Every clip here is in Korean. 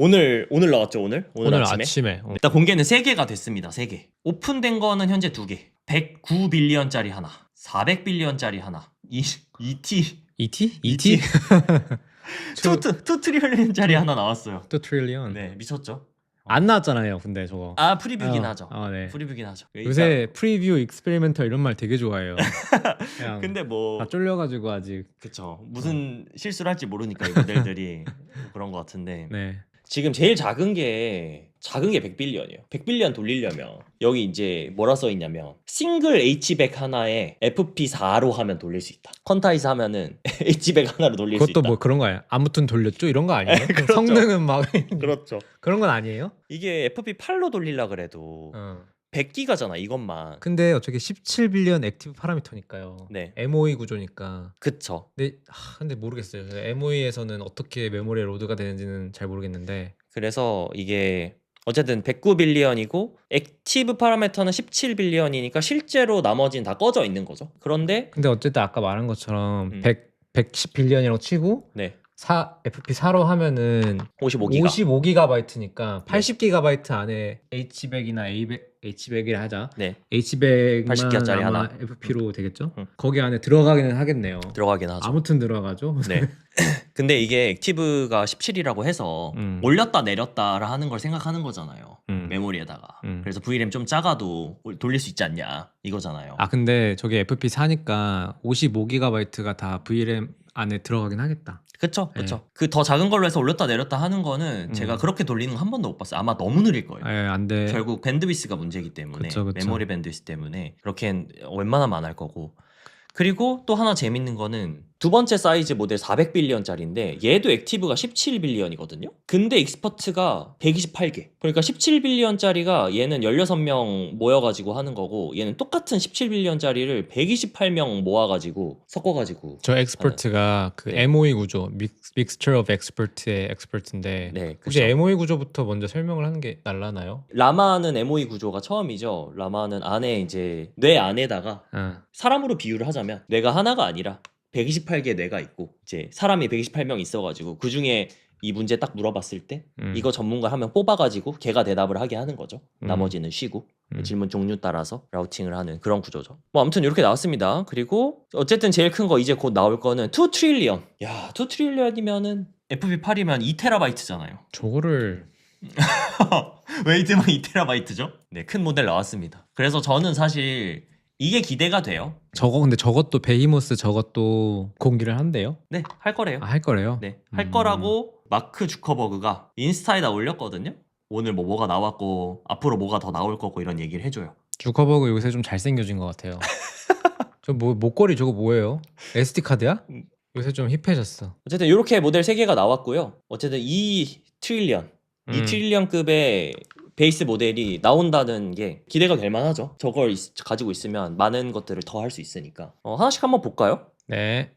오늘 나왔죠, 오늘 오늘 아침에. 아침에. 일단 공개는 3개가 됐습니다. 3개. 오픈된 거는 현재 2개. 109빌리언짜리 하나, 400빌리언짜리 하나. ET ET? ET? ET? 2 트릴리언짜리 하나 나왔어요. 2 트릴리언. 네, 미쳤죠. 안 나왔잖아요, 근데 저거. 아, 프리뷰긴 하죠. 네. 프리뷰긴 하죠. 요새 프리뷰, 익스페리멘털 이런 말 되게 좋아해요. 그냥 근데 뭐 다 쫄려가지고 아직. 그쵸. 무슨 실수를 할지 모르니까 이 모델들이 그런 것 같은데. 네. 지금 제일 작은 게 100빌리언이에요. 100빌리언 돌리려면 여기 이제 뭐라 써 있냐면 싱글 H백 하나에 FP4로 하면 돌릴 수 있다. 퀀타이즈 하면은 H백 하나로 돌릴 수 있다. 그것도 뭐 그런 거예요. 아무튼 돌렸죠? 이런 거 아니에요? 그렇죠. 성능은 막 그렇죠. 그런 건 아니에요? 이게 FP8로 돌리려 그래도 100기가잖아 이것만. 근데 어차피 17빌리언 액티브 파라미터니까요. 네. MOE 구조니까. 그쵸. 근데 모르겠어요. MOE에서는 어떻게 메모리에 로드가 되는지는 잘 모르겠는데. 그래서 이게 어쨌든 109빌리언이고 액티브 파라미터는 17빌리언이니까 실제로 나머지는 다 꺼져 있는 거죠. 그런데 근데 어쨌든 아까 말한 것처럼 음. 110빌리언이라고 치고 네. FP4로 하면은 55기가. 55GB니까 80GB 안에 H백이나 H백이라 하자. 네. H백만 80기가짜리 아마 하나. FP로 되겠죠? 응. 거기 안에 들어가기는 하겠네요. 들어가긴 하죠. 아무튼 들어가죠. 네. 근데 이게 액티브가 17이라고 해서 올렸다 내렸다라 하는 걸 생각하는 거잖아요. 메모리에다가. 그래서 VRAM 좀 작아도 돌릴 수 있지 않냐 이거잖아요. 아 근데 저게 FP4니까 55GB가 다 VRAM 안에 들어가긴 하겠다. 그쵸. 네. 그 더 작은 걸로 해서 올렸다 내렸다 하는 거는 제가 그렇게 돌리는 거 한 번도 못 봤어요. 아마 너무 느릴 거예요. 안 돼. 결국 밴드위스가 문제이기 때문에 그쵸. 메모리 밴드위스 때문에 그렇게 웬만하면 안 할 거고. 그리고 또 하나 재밌는 거는 두 번째 사이즈 모델 400빌리언짜리인데 얘도 액티브가 17빌리언이거든요. 근데 익스퍼트가 128개. 그러니까 17빌리언짜리가 얘는 16명 모여가지고 하는 거고 얘는 똑같은 17빌리언짜리를 128명 모아가지고 섞어가지고. 저 엑스퍼트가 그 네. MOE 구조, Mixture of Expert의 엑스퍼트인데 네, 혹시 그쵸. MOE 구조부터 먼저 설명을 하는 게 날라나요? 라마는 MOE 구조가 처음이죠. 라마는 안에 이제 뇌 안에다가 사람으로 비유를 하자면 뇌가 하나가 아니라 128개 뇌가 있고 이제 사람이 128명 있어가지고 그 중에 이 문제 딱 물어봤을 때 이거 전문가 한 명 뽑아가지고 걔가 대답을 하게 하는 거죠. 나머지는 쉬고 질문 종류 따라서 라우팅을 하는 그런 구조죠. 뭐 아무튼 이렇게 나왔습니다. 그리고 어쨌든 제일 큰 거 이제 곧 나올 거는 2 트릴리언. 야, 2 트릴리언이면은 FP8이면 2테라바이트잖아요. 저거를 웨이트만 2테라바이트죠? 네, 큰 모델 나왔습니다. 그래서 저는 사실 이게 기대가 돼요. 근데 저것도 베히모스 저것도 공개를 한대요? 네, 할 거래요. 할 거래요? 네, 할 거라고 마크 주커버그가 인스타에다 올렸거든요. 오늘 뭐가 나왔고 앞으로 뭐가 더 나올 거고 이런 얘기를 해줘요. 주커버그 요새 좀 잘생겨진 것 같아요. 저 목걸이 저거 뭐예요? SD 카드야? 요새 좀 힙해졌어. 어쨌든 이렇게 모델 3개가 나왔고요. 어쨌든 2 트릴리언급의 베이스 모델이 나온다는 게 기대가 될 만하죠. 저걸 가지고 있으면 많은 것들을 더 할 수 있으니까. 하나씩 한번 볼까요? 네.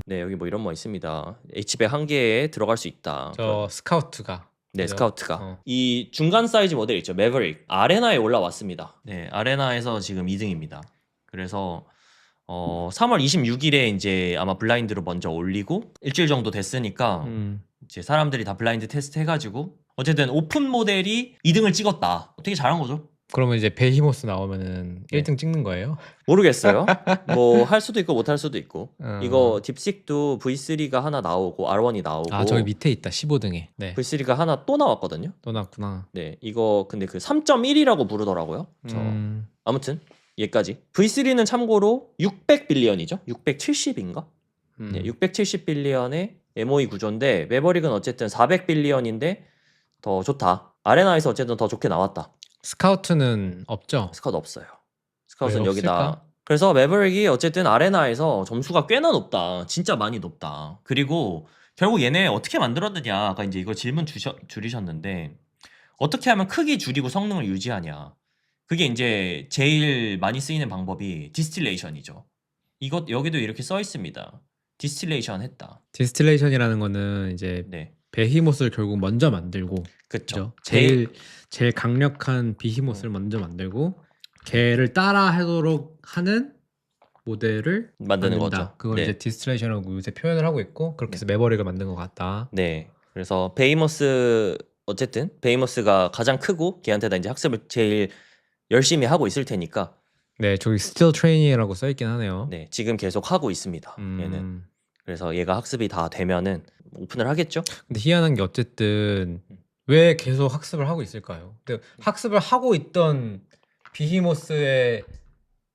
네, 여기 뭐 이런 거 있습니다. H백 한 개에 들어갈 수 있다. 저 스카우트가. 네, 그죠? 스카우트가. 이 중간 사이즈 모델 있죠. 매버릭. 아레나에 올라왔습니다. 네, 아레나에서 지금 2등입니다. 그래서 3월 26일에 이제 아마 블라인드로 먼저 올리고 일주일 정도 됐으니까 이제 사람들이 다 블라인드 테스트 해가지고 어쨌든 오픈 모델이 2등을 찍었다. 되게 잘한 거죠. 그러면 이제 베히모스 나오면은 네. 1등 찍는 거예요? 모르겠어요. 뭐 할 수도 있고 못 할 수도 있고. 어. 이거 딥식도 V3가 하나 나오고 R1이 나오고. 아 저기 밑에 있다 15등에. 네. V3가 하나 또 나왔거든요. 또 나왔구나. 네, 이거 근데 그 3.1이라고 부르더라고요. 아무튼 얘까지. V3는 참고로 600빌리언이죠. 670인가? 네, 670빌리언의 MOE 구조인데 매버릭은 어쨌든 400빌리언인데 더 좋다. 아레나에서 어쨌든 더 좋게 나왔다. 스카우트는 없죠? 스카우트 없어요. 스카우트는 왜 여기다. 없을까? 그래서 매버릭이 어쨌든 아레나에서 점수가 꽤나 높다. 진짜 많이 높다. 그리고 결국 얘네 어떻게 만들었느냐. 아까 이제 이거 질문 줄이셨는데 어떻게 하면 크기 줄이고 성능을 유지하냐. 그게 이제 제일 많이 쓰이는 방법이 디스틸레이션이죠. 이것 여기도 이렇게 써 있습니다. 디스틸레이션 했다. 디스틸레이션이라는 거는 이제 네. 베히모스를 결국 먼저 만들고 그쵸. 제일 강력한 비히모스를 먼저 만들고 걔를 따라 하도록 하는 모델을 만드는 만든다. 거죠. 그걸 네. 이제 디스틸레이션이라고 요새 표현을 하고 있고 그렇게 해서 매버릭을 만든 것 같다. 네. 그래서 베이머스 어쨌든 베이머스가 가장 크고 걔한테다 이제 학습을 제일 열심히 하고 있을 테니까 네, 저기 still training이라고 써 있긴 하네요. 네, 지금 계속 하고 있습니다. 얘는. 그래서 얘가 학습이 다 되면은 오픈을 하겠죠? 근데 희한한 게 어쨌든 왜 계속 학습을 하고 있을까요? 근데 학습을 하고 있던 비히모스의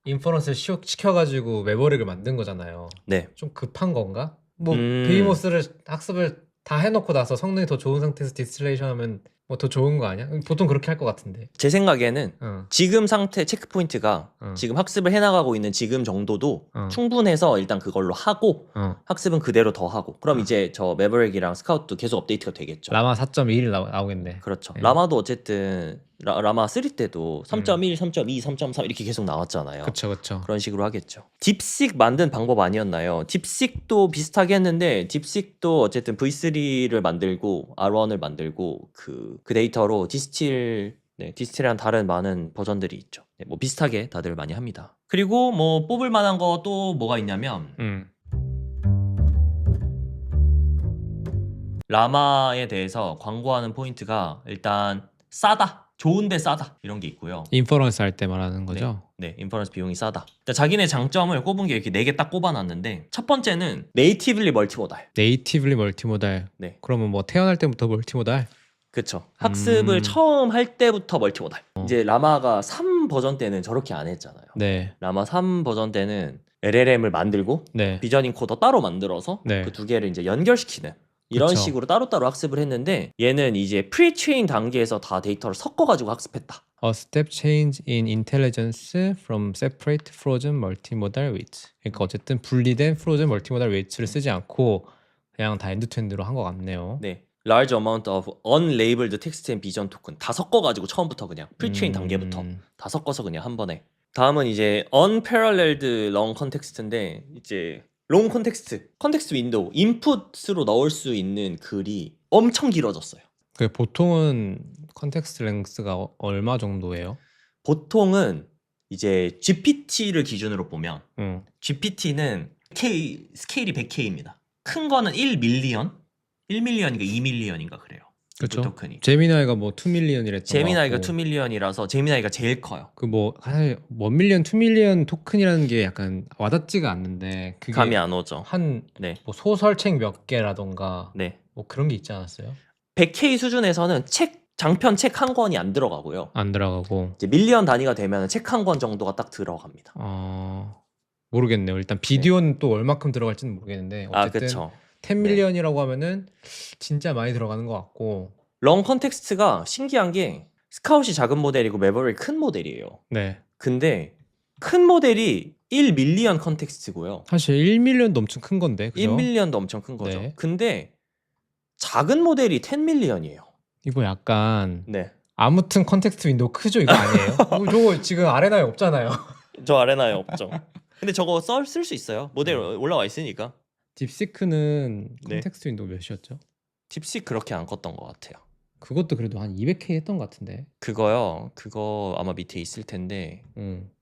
인퍼런스를 시켜가지고 매버릭을 만든 거잖아요. 네. 좀 급한 건가? 뭐 비히모스를 학습을 다 해놓고 나서 성능이 더 좋은 상태에서 디스틸레이션 하면 뭐 더 좋은 거 아니야? 보통 그렇게 할 것 같은데. 제 생각에는 어. 지금 상태 체크포인트가 지금 학습을 해나가고 있는 지금 정도도 충분해서 일단 그걸로 하고 학습은 그대로 더 하고 그럼 이제 저 매버릭이랑 스카웃도 계속 업데이트가 되겠죠. 라마 4.1 나오겠네. 그렇죠. 네. 라마도 어쨌든 라마 3 때도 3.1, 3.2, 3.3 이렇게 계속 나왔잖아요. 그쵸. 그런 식으로 하겠죠. 딥식 만든 방법 아니었나요? 딥식도 비슷하게 했는데 딥식도 어쨌든 V3를 만들고 R1을 만들고 그 데이터로 디스틸이랑 다른 많은 버전들이 있죠. 네, 뭐 비슷하게 다들 많이 합니다. 그리고 뭐 뽑을 만한 거 또 뭐가 있냐면 라마에 대해서 광고하는 포인트가 일단 싸다. 좋은데 싸다 이런 게 있고요. 인퍼런스 할 때 말하는 거죠? 네, 인퍼런스 비용이 싸다. 일단 자기네 장점을 꼽은 게 이렇게 4개 딱 꼽아놨는데 첫 번째는 네이티브리 멀티모달. 네이티브리 멀티모달. 네. 그러면 뭐 태어날 때부터 멀티모달? 그쵸. 학습을 처음 할 때부터 멀티모달. 이제 라마가 3 버전 때는 저렇게 안 했잖아요. 네. 라마 3 버전 때는 LLM을 만들고 네. 비전 인코더 따로 만들어서 네. 그 두 개를 이제 연결시키는 이런 그쵸. 식으로 따로따로 학습을 했는데 얘는 이제 프리트레인 단계에서 다 데이터를 섞어가지고 학습했다. A step change in intelligence from separate frozen multimodal weights. 그러니까 어쨌든 분리된 frozen multimodal weights를 쓰지 않고 그냥 다 엔드투엔드로 한 것 같네요. 네. large amount of unlabeled text and vision token 다 섞어가지고 처음부터 그냥 프리트레인 단계부터 다 섞어서 그냥 한 번에. 다음은 이제 unparalleled long context인데 이제 long 컨텍스트 윈도우 인풋으로 넣을 수 있는 글이 엄청 길어졌어요. 그 보통은 컨텍스트 랭스가 얼마 정도예요? 보통은 이제 GPT를 기준으로 보면 GPT는 스케일이 100K입니다. 큰 거는 1밀리언? 1밀리언인가 2밀리언인가 그래요. 그렇죠. 토큰이. 제미나이가 뭐 2밀리언이랬던 제미나이가 것 같고. 2밀리언이라서 제미나이가 제일 커요. 그 뭐 사실 1밀리언, 2밀리언 토큰이라는 게 약간 와닿지가 않는데 그게 감이 안 오죠. 한 네. 뭐 소설책 몇 개라던가 네. 뭐 그런 게 있지 않았어요? 100K 수준에서는 장편 책 한 권이 안 들어가고요. 안 들어가고. 이제 밀리언 단위가 되면 책 한 권 정도가 딱 들어갑니다. 모르겠네요. 일단 비디오는 또 얼마큼 들어갈지는 모르겠는데 어쨌든 그쵸. 10밀리언이라고 하면은 진짜 많이 들어가는 것 같고. long 컨텍스트가 신기한 게 스카웃이 작은 모델이고 매버릭이 큰 모델이에요. 네. 근데 큰 모델이 1밀리언 컨텍스트고요. 사실 1밀리언도 엄청 큰 건데. 그죠? 1밀리언도 엄청 큰 거죠. 네. 근데 작은 모델이 10밀리언이에요. 이거 약간 네. 아무튼 컨텍스트 윈도우 크죠? 이거 아니에요? 저거 지금 아레나에 없잖아요. 저 아레나에 없죠. 근데 저거 쓸 수 있어요. 모델 올라와 있으니까. 딥시크는 네. 컨텍스트 윈도우 몇이었죠? 딥식 그렇게 안 컸던 것 같아요. 그것도 그래도 한 200K 했던 것 같은데. 그거 아마 밑에 있을 텐데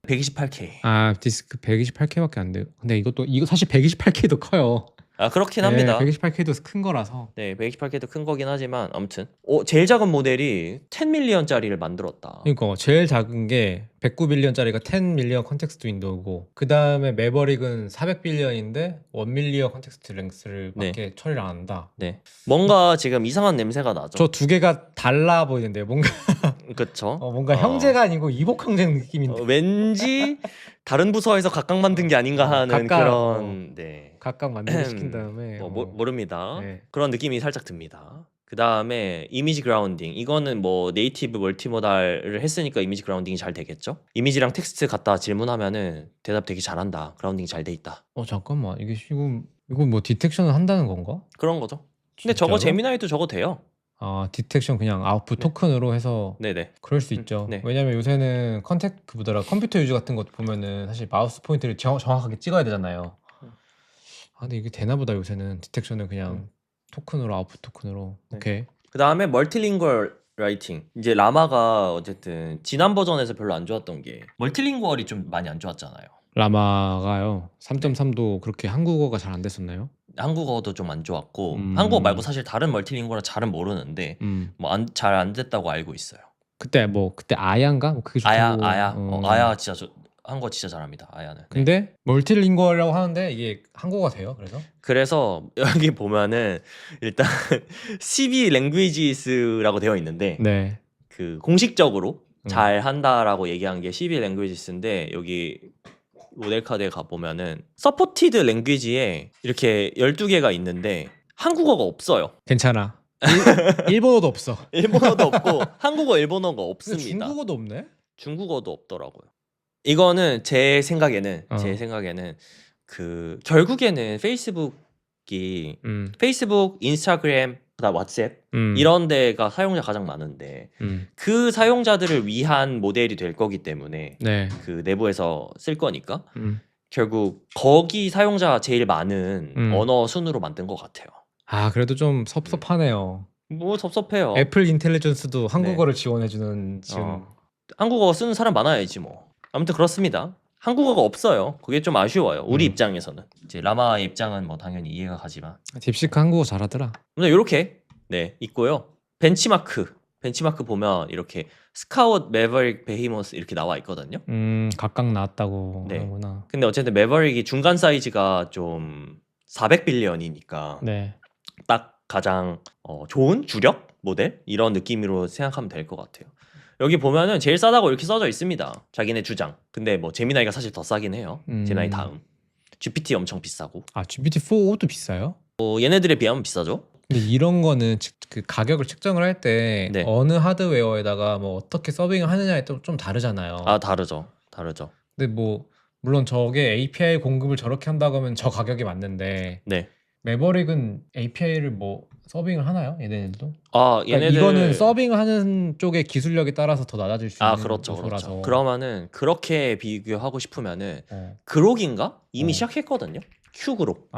128K. 디스크 128K밖에 안 돼요. 근데 이거 사실 128K도 커요. 그렇긴 합니다. 128K도 큰 거라서. 네, 128K도 큰 거긴 하지만 아무튼 제일 작은 모델이 10밀리언짜리를 만들었다. 그러니까 제일 작은 게 109빌리언짜리가 10밀리언 컨텍스트 윈도우고 그 다음에 매버릭은 400빌리언인데 1밀리언 컨텍스트 랭스를 밖에 처리를 안 한다. 네, 뭔가 지금 이상한 냄새가 나죠. 저 두 개가 달라 보이는데 뭔가 그쵸? 뭔가 형제가 아니고 이복 형제 느낌인데. 왠지 다른 부서에서 각각 만든 게 아닌가 하는 그런 각각 만들기 시킨 다음에 모릅니다. 네. 그런 느낌이 살짝 듭니다. 그 다음에 이미지 그라운딩. 이거는 뭐 네이티브 멀티모달을 했으니까 이미지 그라운딩이 잘 되겠죠? 이미지랑 텍스트 갖다 질문하면은 대답 되게 잘한다. 그라운딩이 잘 돼 있다. 잠깐만 이거 뭐 디텍션을 한다는 건가? 그런 거죠. 근데 진짜로? 저거 제미나이도 저거 돼요. 디텍션 그냥 아웃풋 토큰으로 해서. 네네. 그럴 수 있죠. 네. 왜냐면 요새는 컴퓨터 유저 같은 것도 보면은 사실 마우스 포인트를 정확하게 찍어야 되잖아요. 근데 이게 되나 보다. 요새는 디텍션을 그냥 토큰으로 아웃풋 토큰으로. 네. 오케이. 그 다음에 멀티링구얼 라이팅. 이제 라마가 어쨌든 지난 버전에서 별로 안 좋았던 게 멀티링구얼이 좀 많이 안 좋았잖아요. 라마가요. 3.3도 그렇게 한국어가 잘 안 됐었나요? 한국어도 좀 안 좋았고 한국어 말고 사실 다른 멀티링구어는 잘은 모르는데 뭐 잘 안 됐다고 알고 있어요. 그때 아야인가? 뭐 그게 아야 좋다고. 아야 아야 진짜 한국어 진짜 잘합니다. 아야는. 네. 근데 멀티링구어라고 하는데 이게 한국어가 돼요? 그래서 여기 보면은 일단 CB 랭귀지스라고 되어 있는데 네. 그 공식적으로 잘 한다라고 얘기한 게 CB 랭귀지스인데 여기 모델 카드에 가 보면은 서포티드 랭귀지에 이렇게 12개가 있는데 한국어가 없어요. 괜찮아. 일본어도 없어. 일본어도 없고 한국어, 일본어가 근데 없습니다. 중국어도 없네? 중국어도 없더라고요. 이거는 제 생각에는 그 결국에는 페이스북이 페이스북, 인스타그램, 그다음 왓츠앱 이런 데가 사용자 가장 많은데 그 사용자들을 위한 모델이 될 거기 때문에 네. 그 내부에서 쓸 거니까 결국 거기 사용자가 제일 많은 언어 순으로 만든 것 같아요. 아, 그래도 좀 섭섭하네요. 뭐 섭섭해요. 애플 인텔리전스도 한국어를 지원해주는 지금 한국어 쓰는 사람 많아야지 뭐. 아무튼 그렇습니다. 한국어가 없어요. 그게 좀 아쉬워요. 우리 입장에서는. 이제 라마의 입장은 뭐 당연히 이해가 가지만. 딥시크 한국어 잘하더라. 근데 이렇게 있고요. 벤치마크 보면 이렇게 스카웃, 매버릭, 베히모스 이렇게 나와 있거든요. 각각 나왔다고 네. 하는구나. 근데 어쨌든 매버릭이 중간 사이즈가 좀 400빌리언이니까 네. 딱 가장 좋은 주력 모델 이런 느낌으로 생각하면 될 것 같아요. 여기 보면은 제일 싸다고 이렇게 써져 있습니다. 자기네 주장. 근데 뭐 제미나이가 사실 더 싸긴 해요. 제미나이 다음. GPT 엄청 비싸고. 아, GPT-4도 비싸요? 얘네들에 비하면 비싸죠. 근데 이런 거는 그 가격을 측정을 할 때 네. 어느 하드웨어에다가 뭐 어떻게 서빙을 하느냐에 또 좀 다르잖아요. 아, 다르죠. 근데 뭐 물론 저게 API 공급을 저렇게 한다고 하면 저 가격이 맞는데 네. 매버릭은 API를 뭐 서빙을 하나요? 얘네들도? 아, 그러니까 이거는 서빙을 하는 쪽의 기술력에 따라서 더 낮아질 수 있는 그렇죠. 요소라서. 그러면은 그렇게 비교하고 싶으면은 그록인가? 이미 시작했거든요. 큐그록.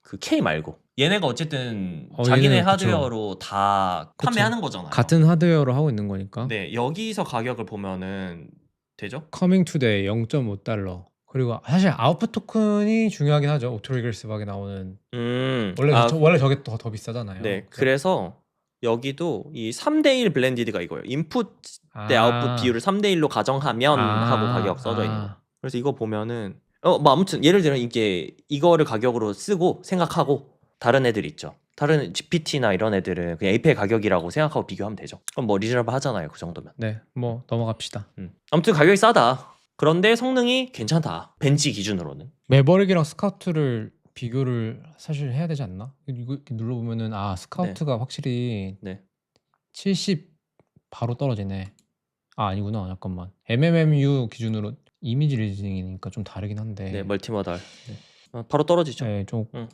그 K 말고. 얘네가 어쨌든 자기네 얘네는 하드웨어로 다 판매하는 거잖아요. 같은 하드웨어로 하고 있는 거니까. 네, 여기서 가격을 보면은 되죠? 커밍 투데이 0.5달러. 그리고 사실 아웃풋 토큰이 중요하긴 하죠. 오토리글스박에 나오는. 원래 저게 더 비싸잖아요. 네, 그래서 여기도 이 3대1 블렌디드가 이거예요. 인풋 대 아웃풋 비율을 3대1로 가정하면 하고 가격 써져 있는 거. 그래서 이거 보면은 뭐 아무튼 예를 들어 이거를 가격으로 쓰고 생각하고 다른 애들 있죠. 다른 GPT나 이런 애들은 그냥 API 가격이라고 생각하고 비교하면 되죠. 그럼 뭐 리저너블 하잖아요. 그 정도면. 네, 뭐 넘어갑시다. 아무튼 가격이 싸다. 그런데 성능이 괜찮다. 벤치 기준으로는. 매버릭이랑 스카우트를 비교를 사실 해야 되지 않나? 이거 이렇게 눌러보면은 스카우트가 확실히 70 바로 떨어지네. 아니구나. 잠깐만. MMMU 기준으로 이미지 리즈닝이니까 좀 다르긴 한데. 네, 멀티모달. 바로 떨어지죠. 네, 조금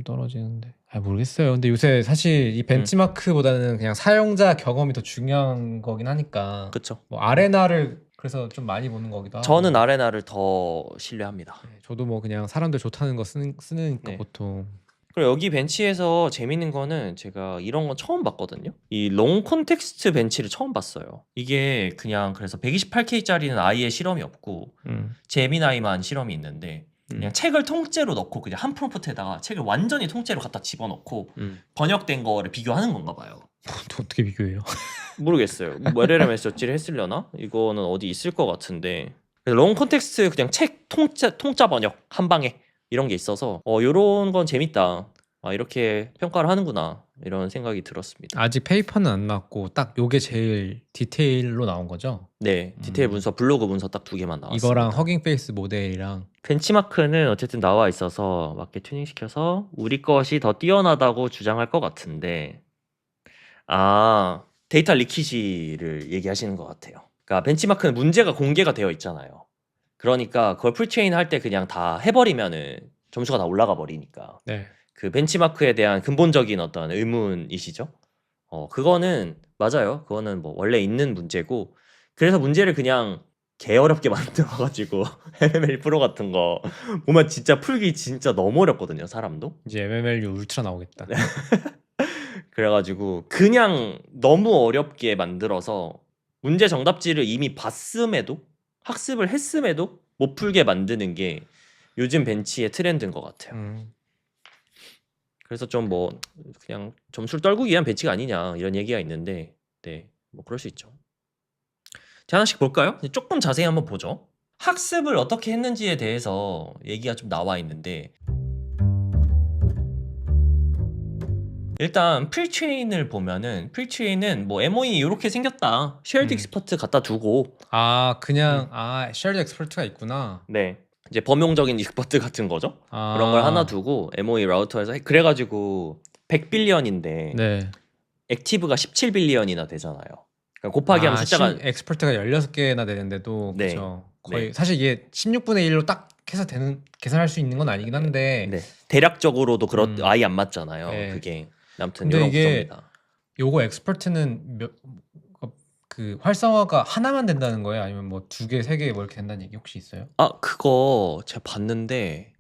떨어지는데. 모르겠어요. 근데 요새 사실 이 벤치마크보다는 그냥 사용자 경험이 더 중요한 거긴 하니까. 그렇죠. 뭐 아레나를 그래서 좀 많이 보는 거기도 하고. 저는 아레나를 더 신뢰합니다. 네, 저도 뭐 그냥 사람들 좋다는 거 쓰니까 보통. 그리고 여기 벤치에서 재밌는 거는 제가 이런 건 처음 봤거든요. 이 롱 콘텍스트 벤치를 처음 봤어요. 이게 그냥 그래서 128K짜리는 아예 실험이 없고 제미나이만 실험이 있는데 그냥 책을 통째로 넣고 그냥 한 프롬프트에다가 책을 완전히 통째로 갖다 집어넣고 번역된 거를 비교하는 건가 봐요. 어떻게 비교해요? 모르겠어요. 뭐 LLM에서 저지를 했으려나? 이거는 어디 있을 것 같은데. 롱 콘텍스트 그냥 책 통짜 번역 한 방에 이런 게 있어서 요런 건 재밌다. 이렇게 평가를 하는구나. 이런 생각이 들었습니다. 아직 페이퍼는 안 나왔고 딱 요게 제일 디테일로 나온 거죠? 네, 디테일 문서, 블로그 문서 딱 2개만 나왔습니다. 이거랑 허깅 페이스 모델이랑 벤치마크는 어쨌든 나와 있어서 맞게 튜닝시켜서 우리 것이 더 뛰어나다고 주장할 것 같은데 데이터 리키지를 얘기하시는 것 같아요. 그러니까 벤치마크는 문제가 공개가 되어 있잖아요. 그러니까 그걸 풀체인 할 때 그냥 다 해버리면은 점수가 다 올라가 버리니까. 네. 그 벤치마크에 대한 근본적인 어떤 의문이시죠? 그거는 맞아요. 그거는 뭐 원래 있는 문제고 그래서 문제를 그냥 개 어렵게 만들어가지고 MML 프로 같은 거 보면 진짜 풀기 진짜 너무 어렵거든요. 사람도. 이제 MMLU 울트라 나오겠다. 그래가지고 그냥 너무 어렵게 만들어서 문제 정답지를 이미 봤음에도 학습을 했음에도 못 풀게 만드는 게 요즘 벤치의 트렌드인 것 같아요. 그래서 좀 뭐 그냥 점수를 떨구기 위한 벤치가 아니냐 이런 얘기가 있는데 네, 뭐 그럴 수 있죠. 자, 하나씩 볼까요? 조금 자세히 한번 보죠. 학습을 어떻게 했는지에 대해서 얘기가 좀 나와 있는데 일단 프리트레인을 보면은 프리트레인은 뭐 MOE 이렇게 생겼다. 쉐어드 익스퍼트 갖다 두고 아 그냥 쉐어드 엑스퍼트가 있구나. 네. 이제 범용적인 익스퍼트 같은 거죠. 아. 그런 걸 하나 두고 MOE 라우터에서 그래가지고 100빌리언인데 네. 액티브가 17빌리언이나 되잖아요. 그러니까 곱하기 하면 숫자가 엑스퍼트가 16개나 되는데도 네. 그렇죠. 거의 네. 사실 이게 16분의 1로 딱 해서 계산할 수 있는 건 아니긴 한데 네. 대략적으로도 아예 안 맞잖아요. 네. 그게 아무튼 근데 이런 이게 구조입니다. 요거 엑스퍼트는 그 활성화가 하나만 된다는 거예요? 아니면 뭐 2개, 3개 뭐 이렇게 된다는 얘기 혹시 있어요? 그거 제가 봤는데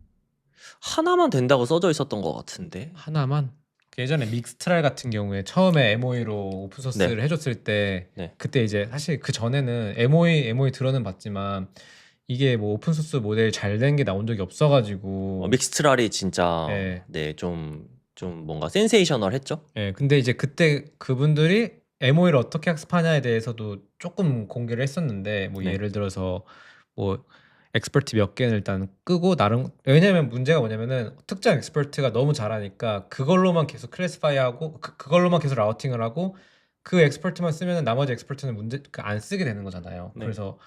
하나만 된다고 써져 있었던 것 같은데. 하나만? 예전에 믹스트랄 같은 경우에 처음에 MOE로 오픈소스를 해줬을 때 네. 그때 이제 사실 그 전에는 MOE 들어는 봤지만 이게 뭐 오픈소스 모델 잘 된 게 나온 적이 없어가지고 믹스트랄이 진짜 네. 좀 뭔가 센세이셔널했죠. 근데 이제 그때 그분들이 MOE를 어떻게 학습하냐에 대해서도 조금 공개를 했었는데 뭐 네. 예를 들어서 뭐 엑스퍼트 몇 개는 일단 끄고 나름 왜냐면 문제가 뭐냐면은 특정 엑스퍼트가 너무 잘하니까 그걸로만 계속 클래시파이하고 그걸로만 계속 라우팅을 하고 그 엑스퍼트만 쓰면은 나머지 엑스퍼트는 안 쓰게 되는 거잖아요. 네. 그래서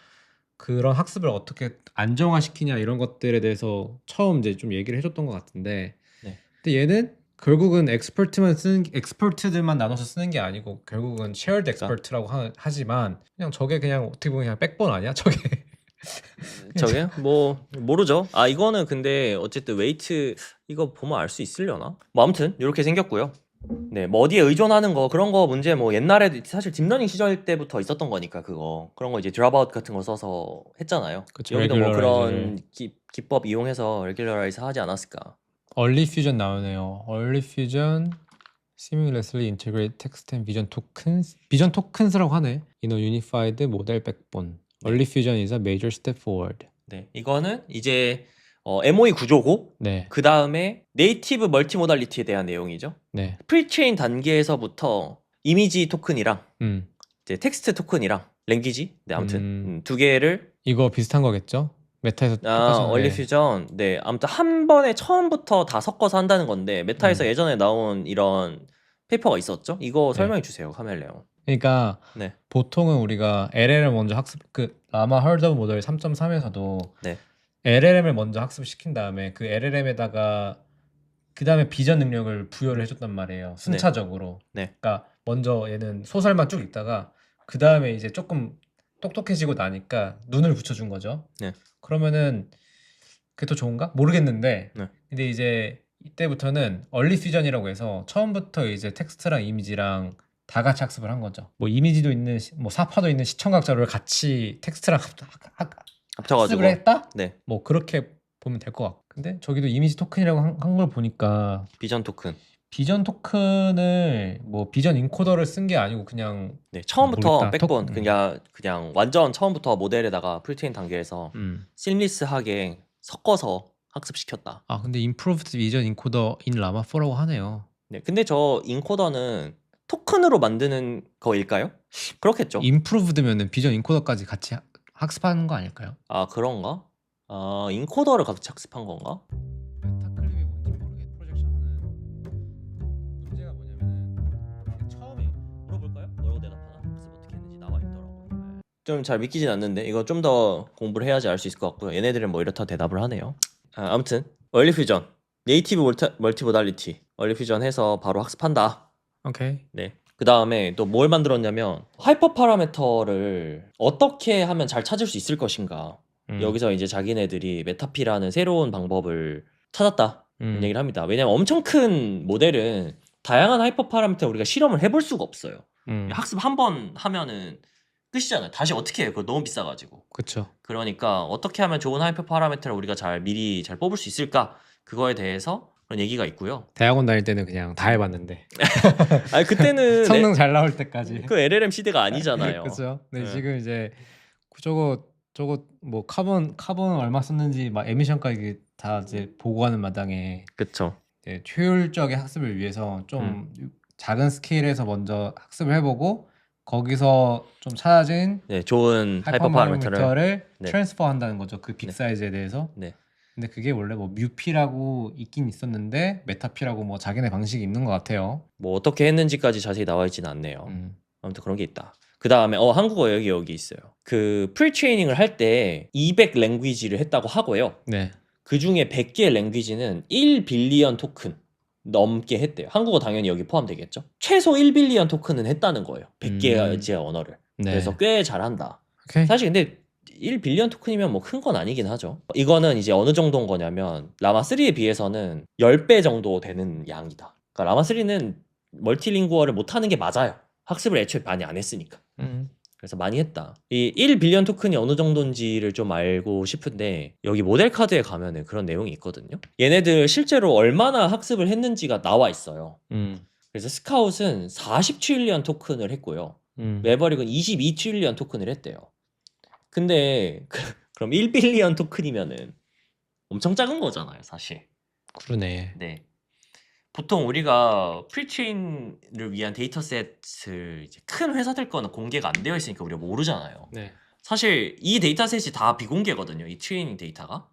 그런 학습을 어떻게 안정화시키냐 이런 것들에 대해서 처음 이제 좀 얘기를 해줬던 것 같은데 네. 근데 얘는 결국은 엑스퍼트들만 나눠서 쓰는 게 아니고 결국은 쉐어드 엑스퍼트라고 하지만 그냥 저게 그냥 어떻게 보면 그냥 백본 아니야? 저게 저게 뭐 모르죠. 이거는 근데 어쨌든 웨이트 이거 보면 알 수 있으려나? 뭐 아무튼 이렇게 생겼고요. 네, 뭐 어디에 의존하는 거 그런 거 문제 뭐 옛날에 사실 딥러닝 시절 때부터 있었던 거니까 그런 거 이제 드랍아웃 같은 거 써서 했잖아요. 그쵸, 여기도 뭐 레귤러라이즈를. 그런 기법 이용해서 레귤러라이즈 하지 않았을까? 얼리 퓨전 나오네요. 얼리 퓨전 seamlessly integrate text and vision tokens라고 하네. In a unified model backbone. 얼리 퓨전 is a major step forward. 네, 이거는 이제 MOE 구조고 네. 그 다음에 네이티브 멀티모달리티에 대한 내용이죠. 네. 프리체인 단계에서부터 이미지 토큰이랑 음. 이제 텍스트 토큰이랑 랭귀지 네 아무튼 두 개를 이거 비슷한 거겠죠? 메타에서 얼리 퓨전 네 아무튼 한 번에 처음부터 다 섞어서 한다는 건데 메타에서 예전에 나온 이런 페이퍼가 있었죠? 이거 설명해 주세요, 카멜레온. 그러니까 네. 보통은 우리가 LLM 먼저 라마 헐더 모델 3.3에서도 네. LLM을 먼저 학습시킨 다음에 그 LLM에다가 그 다음에 비전 능력을 부여를 해줬단 말이에요. 순차적으로. 네. 그러니까 먼저 얘는 소설만 쭉 읽다가 그 다음에 이제 조금 똑똑해지고 나니까 눈을 붙여준 거죠. 네. 그러면은 그게 더 좋은가? 모르겠는데. 네. 근데 이제 이때부터는 얼리 퓨전이라고 해서 처음부터 이제 텍스트랑 이미지랑 다 같이 학습을 한 거죠. 뭐 이미지도 있는 뭐 사파도 있는 시청각 자료를 같이 텍스트랑 합쳐가지고 학습을 했다? 네. 뭐 그렇게 보면 될 것 같고. 근데 저기도 이미지 토큰이라고 한 걸 보니까 비전 토큰. 비전 토큰을 뭐 비전 인코더를 쓴 게 아니고 그냥 네, 처음부터 모르겠다. 백본 그냥 완전 처음부터 모델에다가 프리트레인 단계에서 음. 심리스하게 섞어서 학습시켰다. 근데 improved vision encoder in llama 4라고 하네요. 네, 근데 저 인코더는 토큰으로 만드는 거일까요? 그렇겠죠. improved면은 비전 인코더까지 같이 학습하는 거 아닐까요? 그런가? 인코더를 같이 학습한 건가? 메타클립이 뭔지 모르게 프로젝션 하는 문제가 뭐냐면은 처음에 물어볼까요? 뭐라고 대답하나? 학습 어떻게 했는지 나와 있더라고요. 좀 잘 믿기진 않는데 이거 좀 더 공부를 해야지 알 수 있을 것 같고요. 얘네들은 뭐 이렇다 대답을 하네요. 아무튼 얼리 퓨전, 네이티브 멀티모달리티, 얼리 퓨전 해서 바로 학습한다. 오케이. 네. 그 다음에 또 뭘 만들었냐면 하이퍼 파라미터를 어떻게 하면 잘 찾을 수 있을 것인가. 여기서 이제 자기네들이 메타피라는 새로운 방법을 찾았다 얘기를 합니다. 왜냐면 엄청 큰 모델은 다양한 하이퍼 파라미터 우리가 실험을 해볼 수가 없어요. 학습 한 번 하면은 끝이잖아요. 다시 어떻게 해요? 그거 너무 비싸가지고. 그렇죠. 그러니까 어떻게 하면 좋은 하이퍼 파라미터를 우리가 미리 잘 뽑을 수 있을까? 그거에 대해서 그런 얘기가 있고요. 대학원 다닐 때는 그냥 다 해봤는데. 그때는 성능 잘 나올 때까지. 그 LLM 시대가 아니잖아요. 그렇죠. 근데 지금 이제 저거 저거 뭐 카본 얼마 썼는지 막 에미션까지 다 이제 보고하는 마당에 그쵸. 이제 효율적인 학습을 위해서 좀 작은 스케일에서 먼저 학습을 해보고 거기서 좀 찾아진 네, 좋은 하이퍼 파라미터를 하이퍼파라미터를 네. 트랜스퍼 한다는 거죠. 그 빅 네. 사이즈에 대해서. 네. 근데 그게 원래 뭐 뮤피라고 있긴 있었는데 메타피라고 뭐 자기네 방식이 있는 것 같아요. 뭐 어떻게 했는지까지 자세히 나와 있지는 않네요. 음. 아무튼 그런 게 있다. 그 다음에 한국어 여기 있어요. 그 프리트레이닝을 할 때 200 랭귀지를 했다고 하고요. 네. 그 중에 100개 랭귀지는 1빌리언 토큰 넘게 했대요. 한국어 당연히 여기 포함되겠죠. 최소 1빌리언 토큰은 했다는 거예요. 100개의 언어를. 네. 그래서 꽤 잘한다. 오케이. 사실 근데 1빌리언 토큰이면 뭐 큰 건 아니긴 하죠. 이거는 이제 어느 정도인 거냐면 라마3에 비해서는 10배 정도 되는 양이다. 그러니까 라마3는 멀티링구어를 못하는 게 맞아요. 학습을 애초에 많이 안 했으니까. 그래서 많이 했다. 이 1빌리언 토큰이 어느 정도인지를 좀 알고 싶은데 여기 모델 카드에 가면은 그런 내용이 있거든요. 얘네들 실제로 얼마나 학습을 했는지가 나와 있어요. 그래서 스카웃은 40트릴리언 토큰을 했고요. 매버릭은 22트릴리언 토큰을 했대요. 근데 그럼 1빌리언 토큰이면은 엄청 작은 거잖아요, 사실. 그러네. 네. 보통 우리가 프리트레인을 위한 데이터셋을 이제 큰 회사들 거는 공개가 안 되어 있으니까 우리가 모르잖아요. 네. 사실 이 데이터셋이 다 비공개거든요, 이 트레이닝 데이터가.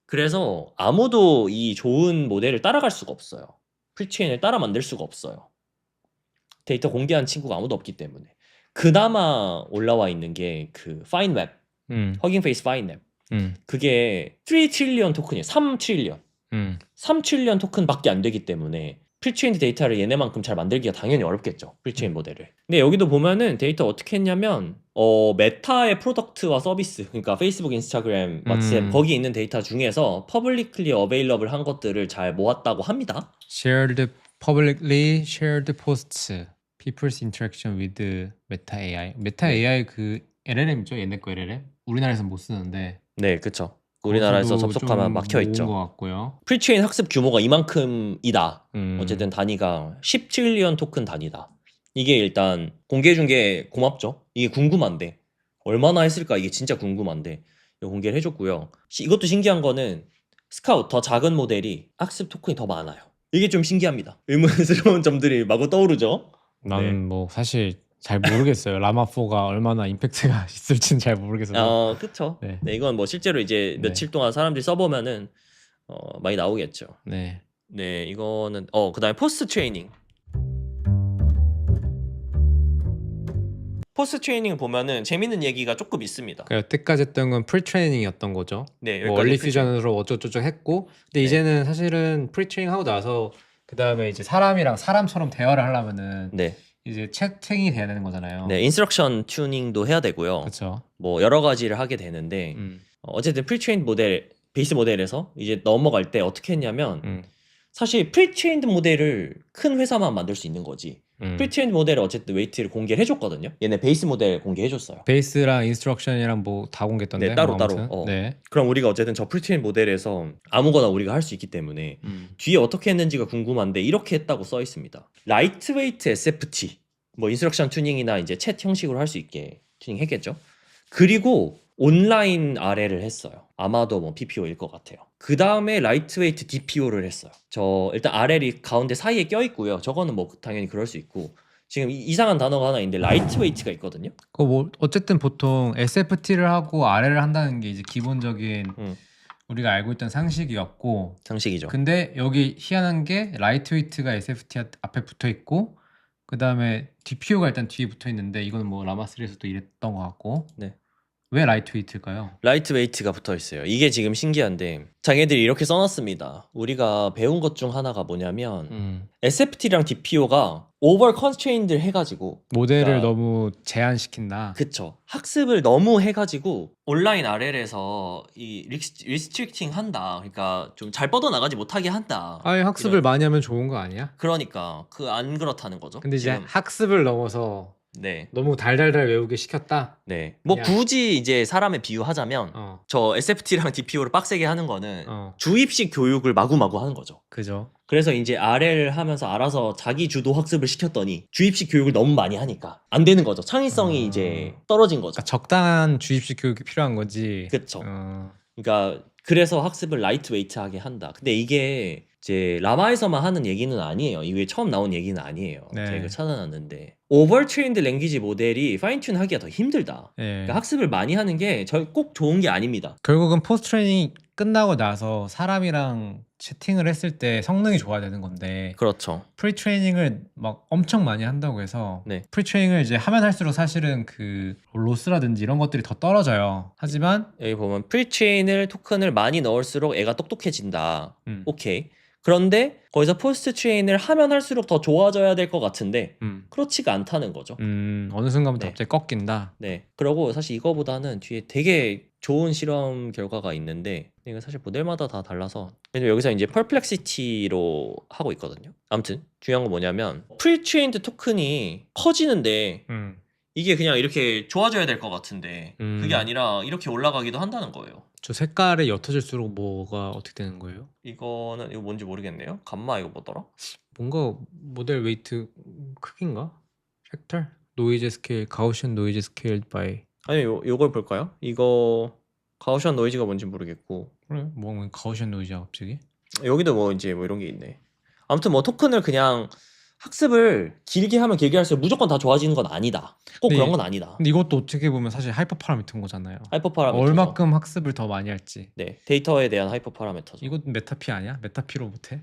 그래서 아무도 이 좋은 모델을 따라갈 수가 없어요. 프리트레인을 따라 만들 수가 없어요. 데이터 공개한 친구가 아무도 없기 때문에. 그나마 올라와 있는 게 그 파인웹, 허깅 페이스 파인웹. 그게 3트릴리언 토큰이에요. 3트릴리언. 3트릴리언 토큰밖에 안 되기 때문에 프리트레인드 데이터를 얘네만큼 잘 만들기가 당연히 어렵겠죠. 프리트레인 모델을. 근데 여기도 보면은 데이터 어떻게 했냐면 메타의 프로덕트와 서비스, 그러니까 페이스북, 인스타그램, 왓츠앱 거기 있는 데이터 중에서 퍼블릭리 어베일러블 한 것들을 잘 모았다고 합니다. Shared publicly shared posts, people's interaction with Meta AI. Meta 네. AI 그 LLM이죠, 얘네 거 LLM. 우리나라에서 못 쓰는데. 네, 그쵸. 우리나라에서 접속하면 막혀 있죠. 것 같고요. 프리트레인 학습 규모가 이만큼이다. 어쨌든 단위가 10트릴리언 토큰 단위다. 이게 일단 공개해 준 게 고맙죠. 이게 궁금한데 얼마나 했을까 이게 진짜 궁금한데 이거 공개를 해줬고요. 이것도 신기한 거는 스카웃 더 작은 모델이 학습 토큰이 더 많아요. 이게 좀 신기합니다. 의문스러운 점들이 마구 떠오르죠. 나는 뭐 사실 잘 모르겠어요. 라마4가 얼마나 임팩트가 있을지는 잘 모르겠어요. 그쵸. 네. 네, 이건 뭐 실제로 이제 며칠 동안 사람들이 써보면은 많이 나오겠죠. 네. 네, 이거는 그다음에 포스트 트레이닝. 포스트 트레이닝을 보면은 재밌는 얘기가 조금 있습니다. 그러니까 여태까지 했던 건 프리트레이닝이었던 거죠. 네, 뭐 여기까지 얼리 프리트레이닝. 퓨전으로 어쩌고저쩌고 했고, 근데 네. 이제는 사실은 프리트레이닝 하고 나서 그 다음에 이제 사람이랑 사람처럼 대화를 하려면은 네, 이제 채팅이 돼야 되는 거잖아요. 네, 인스트럭션 튜닝도 해야 되고요. 그렇죠. 뭐 여러 가지를 하게 되는데 어쨌든 프리트레인드 모델, 베이스 모델에서 이제 넘어갈 때 어떻게 했냐면 사실 프리트레인드 모델을 큰 회사만 만들 수 있는 거지. 프리트레인드 모델을 어쨌든 웨이트를 공개를 해줬거든요. 얘네 베이스 모델 공개해줬어요. 베이스랑 인스트럭션이랑 뭐 다 공개했던데. 네, 따로 뭐 따로. 아무튼. 네. 그럼 우리가 어쨌든 저 프리트레인드 모델에서 아무거나 우리가 할 수 있기 때문에 뒤에 어떻게 했는지가 궁금한데 이렇게 했다고 써 있습니다. 라이트웨이트 SFT, 뭐 인스트럭션 튜닝이나 이제 챗 형식으로 할 수 있게 튜닝했겠죠. 그리고 온라인 RL을 했어요. 아마도 뭐 PPO일 것 같아요. 그 다음에 라이트웨이트 DPO를 했어요. 저 일단 RL이 가운데 사이에 껴 있고요. 저거는 뭐 당연히 그럴 수 있고 지금 이상한 단어가 하나 있는데 라이트웨이트가 있거든요. 그 뭐 어쨌든 보통 SFT를 하고 RL을 한다는 게 이제 기본적인 우리가 알고 있던 상식이었고, 상식이죠. 근데 여기 희한한 게 라이트웨이트가 SFT 앞에 붙어 있고, 그 다음에 DPO가 일단 뒤에 붙어 있는데 이건 뭐 라마3에서도 이랬던 것 같고. 네. 왜 라이트웨이트일까요? 라이트웨이트가 붙어 있어요. 이게 지금 신기한데 자기들이 이렇게 써놨습니다. 우리가 배운 것 중 하나가 뭐냐면 SFT랑 DPO가 오버 컨스트레인드를 해가지고 모델을 그러니까 너무 제한시킨다. 그쵸. 학습을 너무 해가지고 온라인 RL에서 이 리스트릭팅 한다. 그러니까 좀 잘 뻗어나가지 못하게 한다. 아예 학습을 많이 하면 좋은 거 아니야? 그러니까 안 그렇다는 거죠. 근데 이제 지금. 학습을 넘어서 네. 너무 달달달 외우게 시켰다. 네. 뭐 야. 굳이 이제 사람에 비유하자면 저 SFT랑 DPO를 빡세게 하는 거는 주입식 교육을 마구마구 하는 거죠. 그죠. 그래서 이제 RL 하면서 알아서 자기 주도 학습을 시켰더니 주입식 교육을 너무 많이 하니까 안 되는 거죠. 창의성이 이제 떨어진 거죠. 그러니까 적당한 주입식 교육이 필요한 거지. 그렇죠. 그러니까 그래서 학습을 라이트웨이트하게 한다. 근데 이게 이제 라마에서만 하는 얘기는 아니에요. 이게 처음 나온 얘기는 아니에요. 네. 제가 이거 찾아놨는데 오버트레인드 랭귀지 모델이 파인튠 하기가 더 힘들다. 네. 그러니까 학습을 많이 하는 게 꼭 좋은 게 아닙니다. 결국은 포스트 트레이닝 끝나고 나서 사람이랑 채팅을 했을 때 성능이 좋아야 되는 건데 그렇죠. 프리 트레이닝을 막 엄청 많이 한다고 해서 네. 프리 트레이닝을 이제 하면 할수록 사실은 그 로스라든지 이런 것들이 더 떨어져요. 하지만 여기 보면 프리트레인을 토큰을 많이 넣을수록 애가 똑똑해진다. 오케이. 그런데 거기서 포스트 트레인을 하면 할수록 더 좋아져야 될 것 같은데 그렇지가 않다는 거죠. 어느 순간부터 네. 갑자기 꺾인다. 네. 그러고 사실 이거보다는 뒤에 되게 좋은 실험 결과가 있는데 이거 사실 모델마다 다 달라서 왜냐면 여기서 이제 펄플렉시티로 하고 있거든요. 아무튼 중요한 건 뭐냐면 프리트레인드 토큰이 커지는데 이게 그냥 이렇게 좋아져야 될 것 같은데 그게 아니라 이렇게 올라가기도 한다는 거예요. 저 색깔이 옅어질수록 뭐가 어떻게 되는 거예요? 이거 뭔지 모르겠네요. 감마 이거 뭐더라? 뭔가 모델 웨이트 크기인가? 팩터? 노이즈 스케일, 가우시안 노이즈 스케일 바이. 아니 요걸 볼까요? 이거 가우시안 노이즈가 뭔지 모르겠고 그래? 뭐 가우시안 노이즈야 갑자기? 여기도 뭐 이제 뭐 이런 게 있네. 아무튼 뭐 토큰을 그냥 학습을 길게 하면 길게 할수록 무조건 다 좋아지는 건 아니다. 꼭 근데 그런 건 아니다. 근데 이것도 어떻게 보면 사실 하이퍼 파라미터인 거잖아요. 하이퍼 파라미터. 얼마큼 학습을 더 많이 할지. 네, 데이터에 대한 하이퍼 파라미터죠. 이것도 메타피 아니야? 메타피로 못해?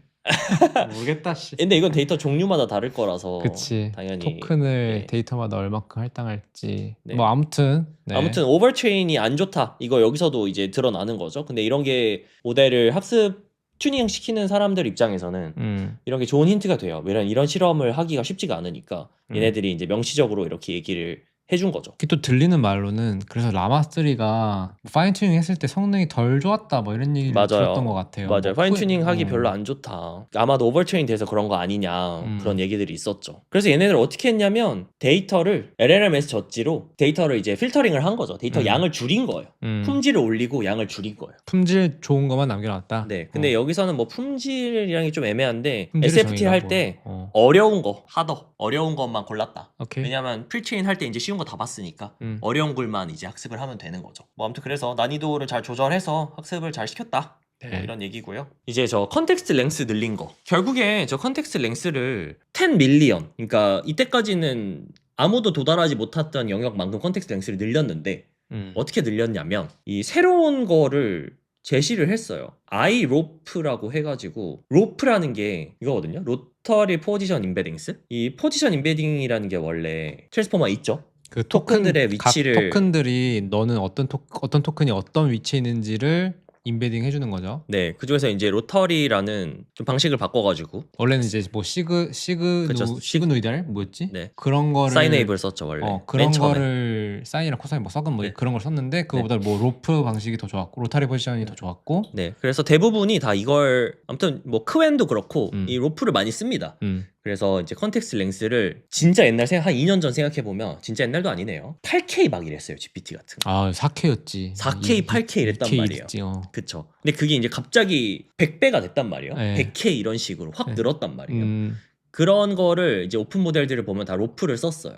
모르겠다 씨. 근데 이건 데이터 종류마다 다를 거라서 그치. 당연히 토큰을 네. 데이터마다 얼마큼 할당할지. 네. 뭐 아무튼 네. 아무튼 오버트레인이 안 좋다. 이거 여기서도 이제 드러나는 거죠. 근데 이런 게 모델을 학습 튜닝 시키는 사람들 입장에서는 이런 게 좋은 힌트가 돼요. 왜냐면 이런 실험을 하기가 쉽지가 않으니까 얘네들이 이제 명시적으로 이렇게 얘기를 해준 거죠. 이게 또 들리는 말로는 그래서 라마3가 파인 튜닝 했을 때 성능이 덜 좋았다 뭐 이런 얘기를 들었던 것 같아요. 맞아요. 뭐 파인 튜닝 하기 별로 안 좋다. 아마도 오버트레인 돼서 그런 거 아니냐 그런 얘기들이 있었죠. 그래서 얘네들 어떻게 했냐면 데이터를 LLMS 젖지로 데이터를 이제 필터링을 한 거죠. 데이터 양을 줄인 거예요. 품질을 올리고 양을 줄인 거예요. 품질 좋은 것만 남겨놨다. 네. 근데 여기서는 뭐 품질이랑이 좀 애매한데 품질의 SFT 할 정의가 때 뭐. 어려운 거, 하더 어려운 것만 골랐다. 오케이. 왜냐면 프리트레인 할 때 이제 쉬운 거 다 봤으니까 어려운 글만 이제 학습을 하면 되는 거죠. 뭐 아무튼 그래서 난이도를 잘 조절해서 학습을 잘 시켰다. 네. 뭐 이런 얘기고요. 이제 저 컨텍스트 랭스 늘린 거. 결국에 저 컨텍스트 랭스를 10 밀리언. 그러니까 이때까지는 아무도 도달하지 못했던 영역만큼 컨텍스트 랭스를 늘렸는데 어떻게 늘렸냐면 이 새로운 거를 제시를 했어요. iRope라고 해가지고 로프라는 게 이거거든요. 로터리 포지션 임베딩스. 이 포지션 임베딩이라는 게 원래 트랜스포머 있죠. 그 토큰들의 위치를 각 토큰들이 너는 어떤 토큰이 어떤 위치에 있는지를 임베딩 해주는 거죠. 네, 그 중에서 이제 로터리라는 좀 방식을 바꿔가지고 원래는 이제 뭐 그쵸. 시그노이달 뭐였지? 네. 그런 거를 사인에이블 썼죠 원래. 그런 맨 처음에. 거를 사인이랑 코사인 뭐 썩은 뭐 네. 그런 걸 썼는데 그거보다 뭐 로프 방식이 더 좋았고 로타리 포지션이 더 좋았고. 네, 그래서 대부분이 다 이걸 아무튼 뭐 크웬도 그렇고 이 로프를 많이 씁니다. 그래서 이제 컨텍스트 랭스를 진짜 옛날 한 2년 전 생각해 보면 진짜 옛날도 아니네요. 8K 막 이랬어요 GPT 같은 거. 아 4K였지. 4K, 8K 이랬단 2K 말이에요. 이랬지, 그쵸. 근데 그게 이제 갑자기 100배가 됐단 말이에요. 네. 100K 이런 식으로 확 네. 늘었단 말이에요. 그런 거를 이제 오픈 모델들을 보면 다 로프를 썼어요.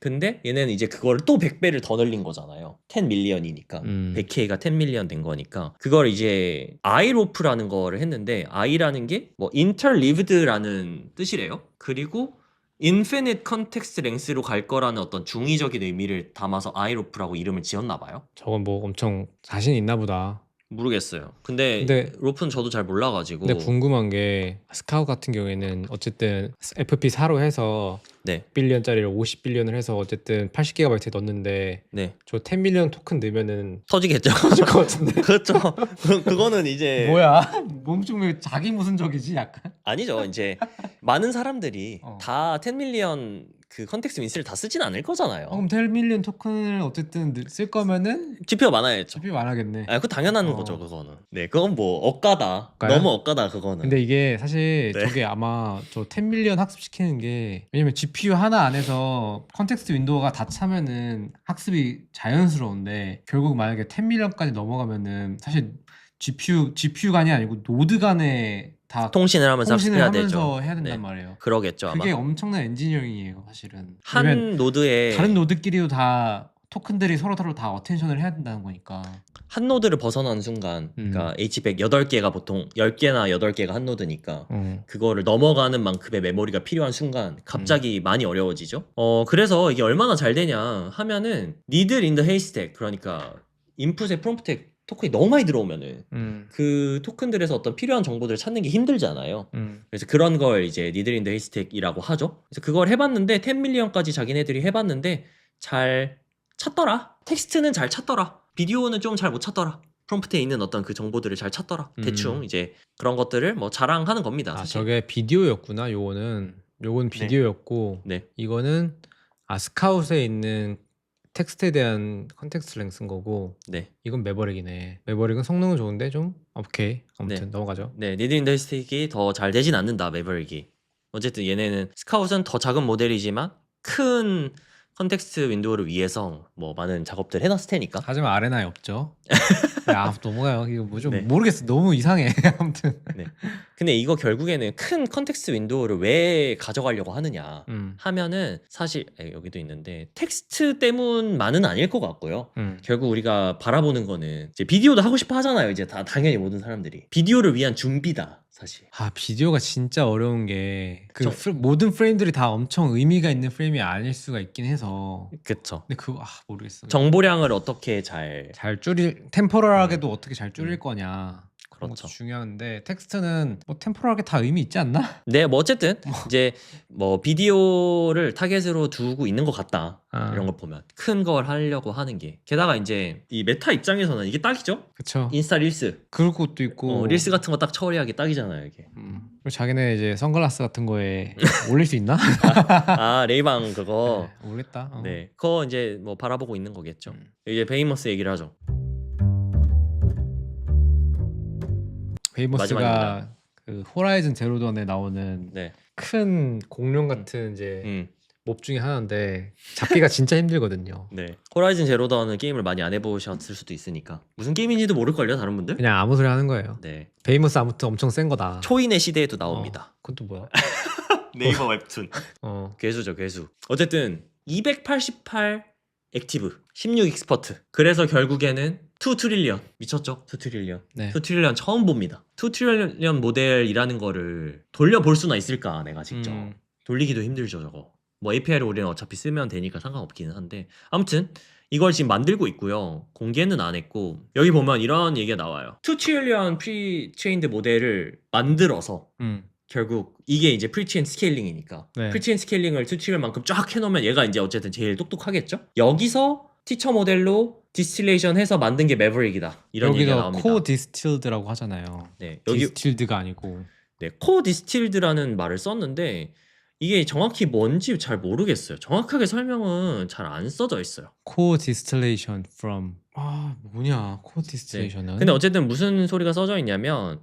근데 얘네는 이제 그거를 또 100배를 더 늘린 거잖아요. 10 밀리언이니까 100K가 10 밀리언 된 거니까 그걸 이제 iRope라는 거를 했는데 i라는 게 뭐 interlived라는 뜻이래요. 그리고 infinite context length로 갈 거라는 어떤 중의적인 의미를 담아서 iRope라고 이름을 지었나 봐요. 저건 뭐 엄청 자신 있나 보다. 모르겠어요. 근데 로프는 저도 잘 몰라가지고. 근데 궁금한 게 스카우 같은 경우에는 어쨌든 FP4로 해서 네. 빌리언짜리를 50빌리언을 해서 어쨌든 80GB에 넣었는데 네. 저 10밀리언 토큰 넣으면은 터지겠죠. 터질 것 같은데. 그렇죠. 그거는 이제 뭐야? 몸좀 왜 자기 모순적이지 약간? 아니죠. 이제 많은 사람들이 다 10 밀리언 그 컨텍스트 윈스를 다 쓰진 않을 거잖아요. 그럼 10 밀리언 토큰을 어쨌든 쓸 거면은 GPU가 많아야죠. GPU 많아겠네. 아, 그거 당연한 거죠, 그거는. 네, 그건 뭐 억가다. 억가야? 너무 억가다 그거는. 근데 이게 사실 네. 저게 아마 저 10 밀리언 학습시키는 게 왜냐면 GPU 하나 안에서 컨텍스트 윈도우가 다 차면은 학습이 자연스러운데 결국 만약에 10 밀리언까지 넘어가면은 사실 GPU 간이 아니고 노드 간에 다 통신을 하면서 통신을 학습해야 하면서 되죠. 해야 된단 네. 말이에요. 그러겠죠, 아마. 그게 엄청난 엔지니어링이에요, 사실은. 왜냐면 한 노드에 다른 노드끼리도 다 토큰들이 서로 다 어텐션을 해야 된다는 거니까. 한 노드를 벗어나는 순간, 그러니까 H100 8개가 보통 10개나 8개가 한 노드니까 그거를 넘어가는 만큼의 메모리가 필요한 순간 갑자기 많이 어려워지죠. 그래서 이게 얼마나 잘 되냐 하면은 needle in the haystack, 그러니까 인풋에 프롬프트에 토큰이 너무 많이 들어오면은 그 토큰들에서 어떤 필요한 정보들을 찾는 게 힘들잖아요. 그래서 그런 걸 이제 needle in the haystack이라고 하죠. 그래서 그걸 해봤는데 10 밀리언까지 자기네들이 해봤는데 잘 찾더라. 텍스트는 잘 찾더라. 비디오는 좀 잘 못 찾더라. 프롬프트에 있는 어떤 그 정보들을 잘 찾더라. 대충 이제 그런 것들을 뭐 자랑하는 겁니다. 아, 사실. 저게 비디오였구나. 요건 비디오였고 네. 이거는 스카웃에 있는 텍스트에 대한 컨텍스트를 쓴 거고 네. 이건 매버릭이네. 매버릭은 성능은 좋은데 좀 오케이. 아무튼 네. 넘어가죠. 네, 니드 인더 스틱이 더 잘 되진 않는다, 매버릭이. 어쨌든 얘네는 스카웃은 더 작은 모델이지만 큰 컨텍스트 윈도우를 위해서 뭐 많은 작업들 해놨을 테니까. 하지만 아레나에 없죠. 넘어가요. 이거 뭐 좀 네. 모르겠어. 너무 이상해. 아무튼. 네. 근데 이거 결국에는 큰 컨텍스트 윈도우를 왜 가져가려고 하느냐 하면은 사실 여기도 있는데 텍스트 때문만은 아닐 것 같고요. 결국 우리가 바라보는 거는 이제 비디오도 하고 싶어 하잖아요. 이제 다 당연히 모든 사람들이 비디오를 위한 준비다. 사실. 비디오가 진짜 어려운 게 저- 모든 프레임들이 다 엄청 의미가 있는 프레임이 아닐 수가 있긴 해서. 그쵸. 근데 그거 모르겠어. 정보량을 어떻게 잘 템포럴하게도 어떻게 잘 줄일 거냐. 그런 그렇죠. 것도 중요한데 텍스트는 뭐 템포럴하게 다 의미 있지 않나? 네, 뭐 어쨌든 이제 뭐 비디오를 타겟으로 두고 있는 것 같다. 이런 걸 보면 큰 걸 하려고 하는 게 게다가 이제 이 메타 입장에서는 이게 딱이죠. 그쵸. 인스타 릴스, 그럴 것도 있고 릴스 같은 거 딱 처리하기 딱이잖아요, 이게. 그리고 자기네 이제 선글라스 같은 거에 올릴 수 있나? 아, 레이방 그거. 네, 모르겠다. 네, 그거 이제 뭐 바라보고 있는 거겠죠. 이제 베이머스 얘기를 하죠. 베이머스가 마지막입니다. 그 호라이즌 제로던에 나오는 네. 큰 공룡 같은 이제 음. 몹 중에 하나인데 잡기가 진짜 힘들거든요. 네. 호라이즌 제로던은 게임을 많이 안 해보셨을 수도 있으니까 무슨 게임인지도 모를걸요, 다른 분들? 그냥 아무 소리 하는 거예요. 네. 베이머스 아무튼 엄청 센 거다. 초인의 시대에도 나옵니다. 그건 또 뭐야? 네이버 웹툰. 어. 괴수죠, 괴수. 어쨌든 288 액티브, 16 익스퍼트. 그래서 결국에는 2 트릴리언. 미쳤죠? 2 트릴리언. 네. 2 트릴리언 처음 봅니다. 2 트릴리언 모델이라는 거를 돌려볼 수나 있을까, 내가 직접. 돌리기도 힘들죠, 저거. 뭐 API를 우리는 어차피 쓰면 되니까 상관없기는 한데. 아무튼 이걸 지금 만들고 있고요. 공개는 안 했고 여기 보면 이런 얘기가 나와요. 2 트릴리언 프리체인드 모델을 만들어서 결국 이게 이제 프리체인 스케일링이니까 네. 프리체인 스케일링을 2 트릴리언만큼 쫙 해놓으면 얘가 이제 어쨌든 제일 똑똑하겠죠? 여기서 티처 모델로 디스틸레이션 해서 만든 게 매버릭이다. 이런 얘기가 여기서 나옵니다. 코 디스틸드라고 하잖아요. 네, 여기 디스틸드가 아니고. 네, 코 디스틸드라는 말을 썼는데 이게 정확히 뭔지 잘 모르겠어요. 정확하게 설명은 잘 안 써져 있어요. 코 디스틸레이션 from 뭐냐? 코 디스틸레이션은? 근데 어쨌든 무슨 소리가 써져 있냐면